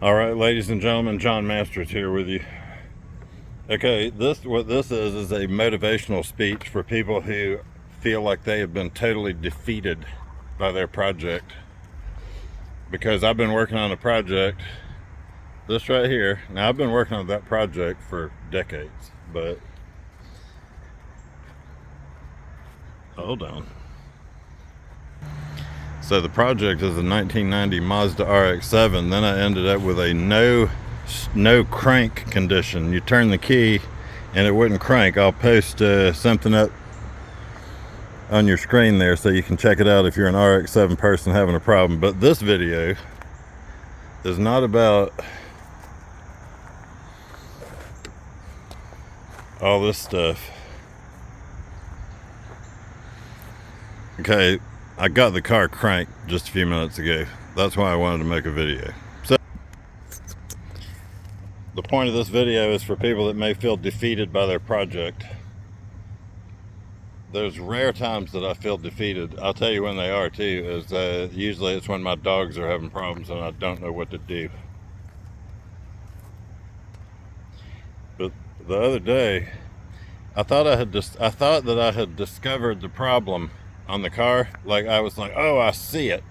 All right, ladies and gentlemen, John Masters here with you. Okay, what this is a motivational speech for people who feel like they have been totally defeated by their project. Because I've been working on a project, this right here. Now, I've been working on that project for decades, but hold on. So the project is a 1990 Mazda RX-7. Then I ended up with a no crank condition. You turn the key and it wouldn't crank. I'll post something up on your screen there so you can check it out if you're an RX-7 person having a problem. But this video is not about all this stuff. Okay, I got the car cranked just a few minutes ago. That's why I wanted to make a video. So the point of this video is for people that may feel defeated by their project. There's rare times that I feel defeated. I'll tell you when they are too, is usually it's when my dogs are having problems and I don't know what to do. But the other day, I thought that I had discovered the problem on the car. Like I was like, oh, I see it.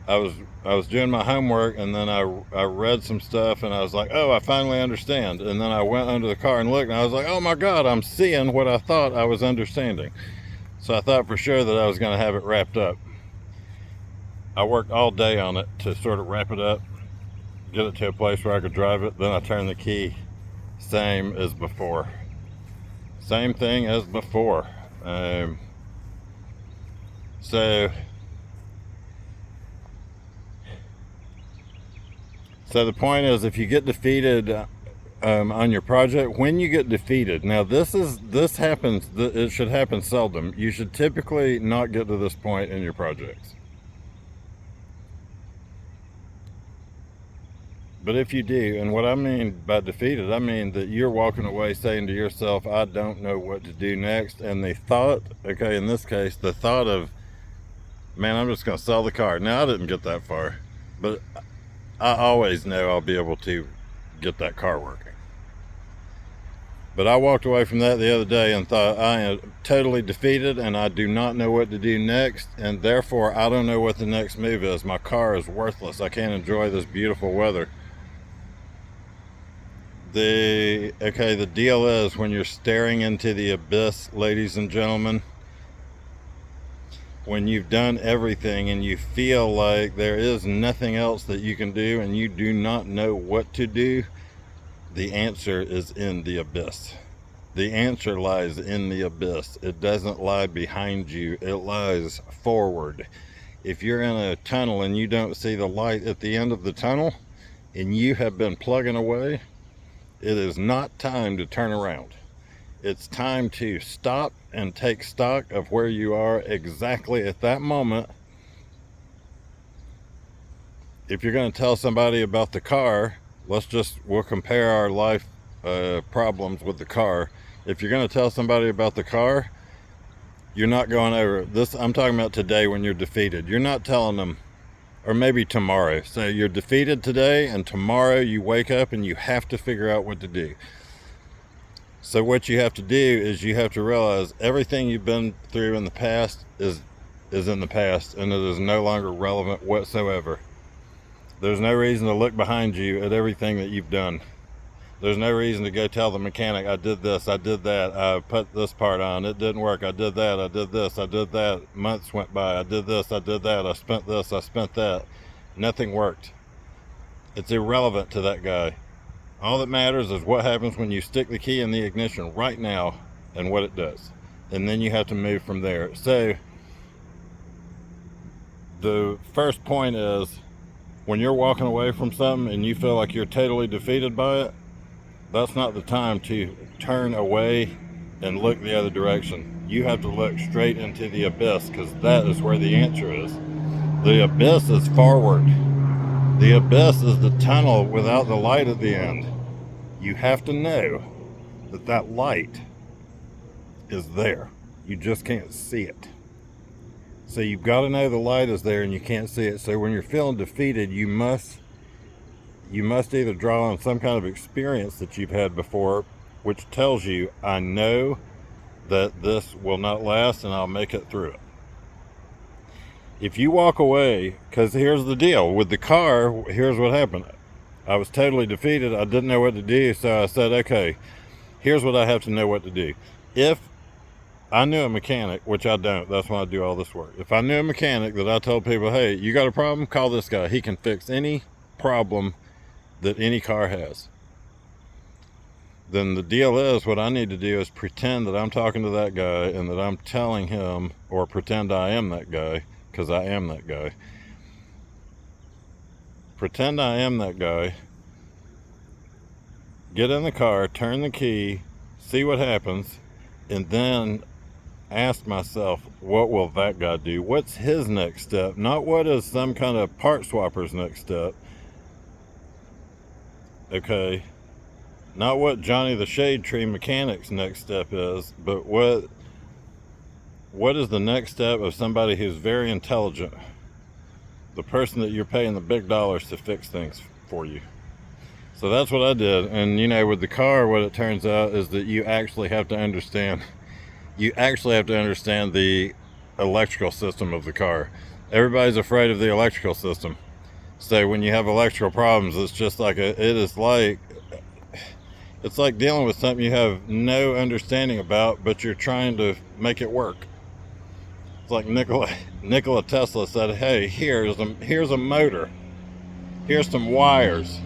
I was doing my homework and then I read some stuff and I was like, oh, I finally understand. And then I went under the car and looked and I was like, oh my God, I'm seeing what I thought I was understanding. So I thought for sure that I was going to have it wrapped up. I worked all day on it to sort of wrap it up, get it to a place where I could drive it. Then I turned the key, same as before. Same thing as before. So the point is, if you get defeated on your project, when you get defeated, now this happens, it should happen seldom. You should typically not get to this point in your projects. But if you do, and what I mean by defeated, I mean that you're walking away saying to yourself, I don't know what to do next. And the thought, okay, in this case, the thought of, man, I'm just going to sell the car. Now, I didn't get that far, but I always know I'll be able to get that car working. But I walked away from that the other day and thought, I am totally defeated and I do not know what to do next. And therefore, I don't know what the next move is. My car is worthless. I can't enjoy this beautiful weather. The deal is, when you're staring into the abyss, ladies and gentlemen, when you've done everything and you feel like there is nothing else that you can do and you do not know what to do, the answer is in the abyss. The answer lies in the abyss. It doesn't lie behind you, it lies forward. If you're in a tunnel and you don't see the light at the end of the tunnel and you have been plugging away, it is not time to turn around. It's time to stop and take stock of where you are exactly at that moment. If you're going to tell somebody about the car, we'll compare our life problems with the car. If you're going to tell somebody about the car, you're not going over this. I'm talking about today when you're defeated. You're not telling them, or maybe tomorrow. So you're defeated today and tomorrow you wake up and you have to figure out what to do. So what you have to do is you have to realize everything you've been through in the past is in the past and it is no longer relevant whatsoever. There's no reason to look behind you at everything that you've done. There's no reason to go tell the mechanic, I did this, I did that, I put this part on, it didn't work, I did that, I did this, I did that, months went by, I did this, I did that, I spent this, I spent that. Nothing worked. It's irrelevant to that guy. All that matters is what happens when you stick the key in the ignition right now and what it does. And then you have to move from there. So the first point is, when you're walking away from something and you feel like you're totally defeated by it, that's not the time to turn away and look the other direction. You have to look straight into the abyss, because that is where the answer is. The abyss is forward. The abyss is the tunnel without the light at the end. You have to know that that light is there. You just can't see it. So you've got to know the light is there and you can't see it. So when you're feeling defeated, you must you must either draw on some kind of experience that you've had before, which tells you, I know that this will not last and I'll make it through it. If you walk away, because here's the deal with the car, here's what happened. I was totally defeated. I didn't know what to do, so I said, okay, here's what I have to know what to do. If I knew a mechanic, which I don't, that's why I do all this work. If I knew a mechanic that I told people, hey, you got a problem, call this guy. He can fix any problem that any car has. Then the deal is, what I need to do is pretend that I'm talking to that guy and that I'm telling him, or pretend I am that guy, because I am that guy. Pretend I am that guy. Get in the car, turn the key, see what happens, and then ask myself, what will that guy do? What's his next step? Not what is some kind of part swapper's next step. Okay. Not what Johnny the Shade Tree mechanic's next step is, but what is the next step of somebody who's very intelligent? The person that you're paying the big dollars to fix things for you. So that's what I did. And you know, with the car, what it turns out is that you actually have to understand the electrical system of the car. Everybody's afraid of the electrical system. So when you have electrical problems, it's just like it's like dealing with something you have no understanding about, but you're trying to make it work. It's like Nikola Tesla said, hey, here's a motor. Here's some wires.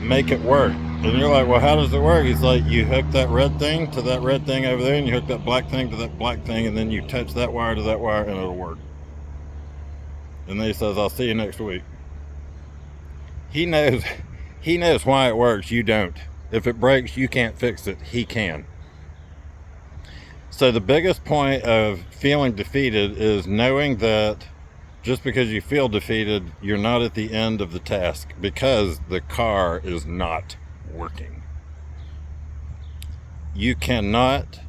Make it work. And you're like, well, how does it work? He's like, you hook that red thing to that red thing over there, and you hook that black thing to that black thing, and then you touch that wire to that wire, and it'll work. And then he says, I'll see you next week. He knows why it works. You don't. If it breaks, you can't fix it. He can. So the biggest point of feeling defeated is knowing that just because you feel defeated, you're not at the end of the task, because the car is not working. You cannot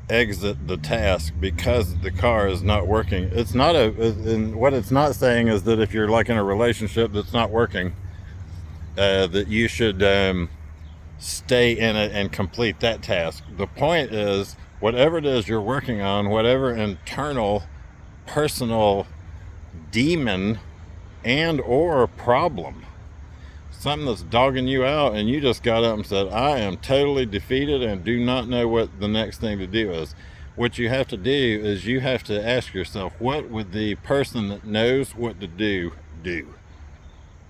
exit the task because the car is not working. It's not and what it's not saying is that if you're like in a relationship that's not working, that you should stay in it and complete that task. The point is, whatever it is you're working on, whatever internal, personal demon and or problem, something that's dogging you out, and you just got up and said, I am totally defeated and do not know what the next thing to do is. What you have to do is you have to ask yourself, what would the person that knows what to do?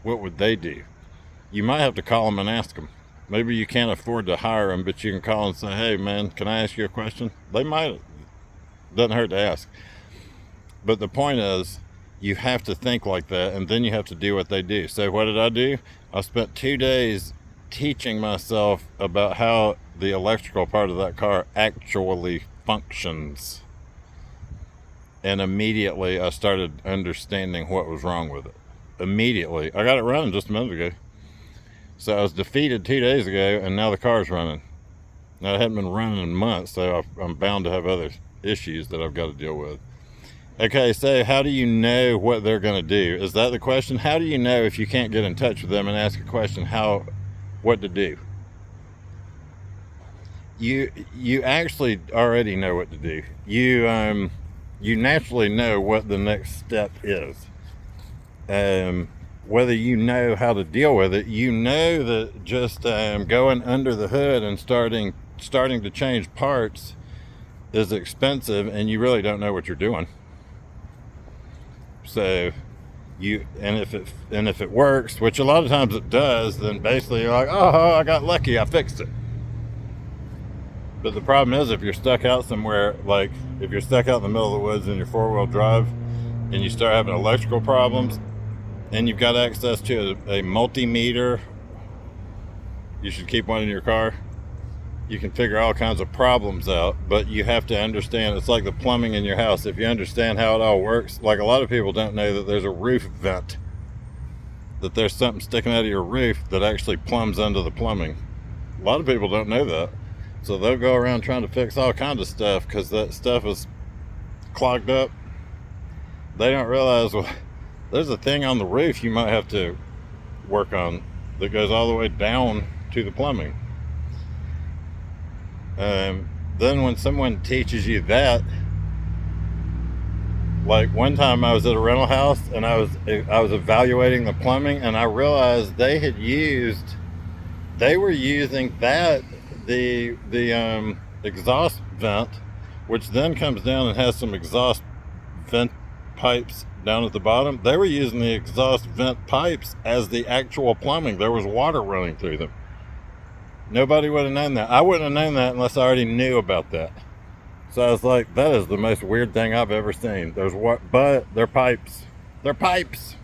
What would they do? You might have to call them and ask them. Maybe you can't afford to hire them, but you can call and say, hey man, can I ask you a question? They might. Doesn't hurt to ask. But the point is, you have to think like that, and then you have to do what they do. So what did I do? I spent 2 days teaching myself about how the electrical part of that car actually functions. And immediately I started understanding what was wrong with it. Immediately. I got it running just a minute ago. So I was defeated 2 days ago, and now the car's running. Now, it hadn't been running in months, so I'm bound to have other issues that I've got to deal with. Okay, so how do you know what they're going to do? Is that the question? How do you know if you can't get in touch with them and ask a question, what to do? You actually already know what to do. You naturally know what the next step is. Whether you know how to deal with it, you know that just going under the hood and starting to change parts is expensive, and you really don't know what you're doing. So if it works, which a lot of times it does, then basically you're like, oh, I got lucky, I fixed it. But the problem is, if you're stuck out somewhere, like if you're stuck out in the middle of the woods in your 4-wheel drive and you start having electrical problems, and you've got access to a multimeter, you should keep one in your car. You can figure all kinds of problems out, but you have to understand, it's like the plumbing in your house. If you understand how it all works, like a lot of people don't know that there's a roof vent, that there's something sticking out of your roof that actually plumbs under the plumbing. A lot of people don't know that. So they'll go around trying to fix all kinds of stuff because that stuff is clogged up. They don't realize, well, there's a thing on the roof you might have to work on that goes all the way down to the plumbing. Then when someone teaches you that, like one time I was at a rental house and I was evaluating the plumbing, and I realized they were using that the exhaust vent, which then comes down and has some exhaust vent pipes down at the bottom. They were using the exhaust vent pipes as the actual plumbing. There was water running through them. Nobody would have known that. I wouldn't have known that unless I already knew about that. So I was like, that is the most weird thing I've ever seen. There's what, but they're pipes. They're pipes.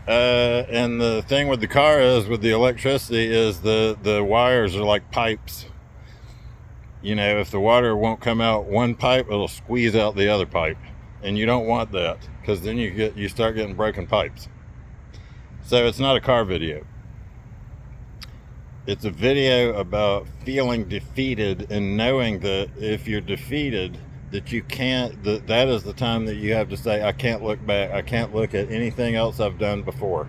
And the thing with the car is, with the electricity, is the wires are like pipes. You know, if the water won't come out one pipe, it'll squeeze out the other pipe, and you don't want that, because then you start getting broken pipes. So it's not a car video. It's a video about feeling defeated and knowing that if you're defeated, that you can't, that is the time that you have to say, I can't look back. I can't look at anything else I've done before.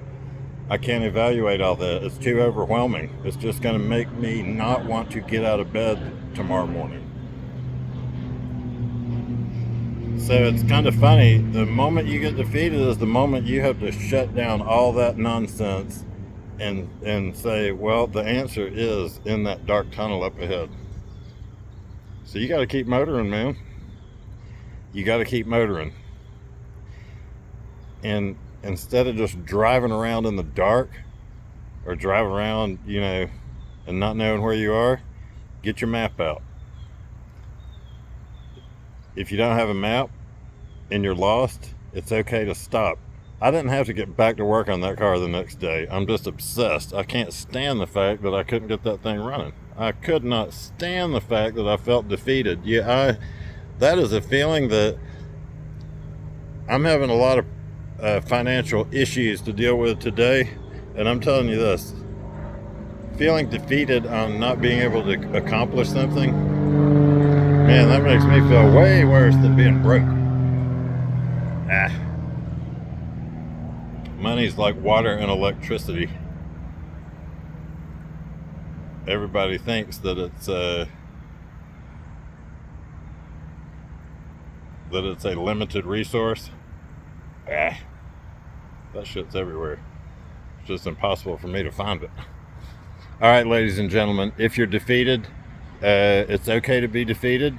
I can't evaluate all that. It's too overwhelming. It's just going to make me not want to get out of bed tomorrow morning. So it's kind of funny. The moment you get defeated is the moment you have to shut down all that nonsense and say, well, the answer is in that dark tunnel up ahead. So you got to keep motoring, man. You got to keep motoring. And instead of just driving around in the dark, or driving around, you know, and not knowing where you are, get your map out. If you don't have a map and you're lost, it's okay to stop. I didn't have to get back to work on that car the next day. I'm just obsessed. I can't stand the fact that I couldn't get that thing running. I could not stand the fact that I felt defeated. Yeah, that is a feeling that I'm having a lot of financial issues to deal with today, and I'm telling you this, feeling defeated on not being able to accomplish something, man, that makes me feel way worse than being broke. Money's like water and electricity. Everybody thinks that it's a limited resource. That shit's everywhere. It's just impossible for me to find it. All right, ladies and gentlemen, if you're defeated, it's okay to be defeated.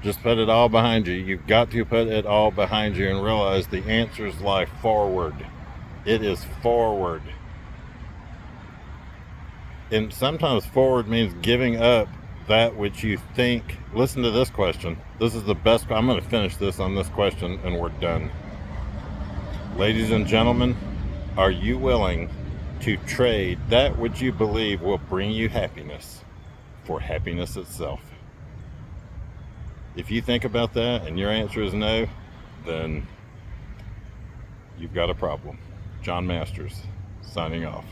Just put it all behind you. You've got to put it all behind you and realize the answers lie forward. It is forward. And sometimes forward means giving up that which you think. Listen to this question. This is the best. I'm going to finish this on this question and we're done. Ladies and gentlemen, are you willing to trade that which you believe will bring you happiness for happiness itself? If you think about that and your answer is no, then you've got a problem. John Masters, signing off.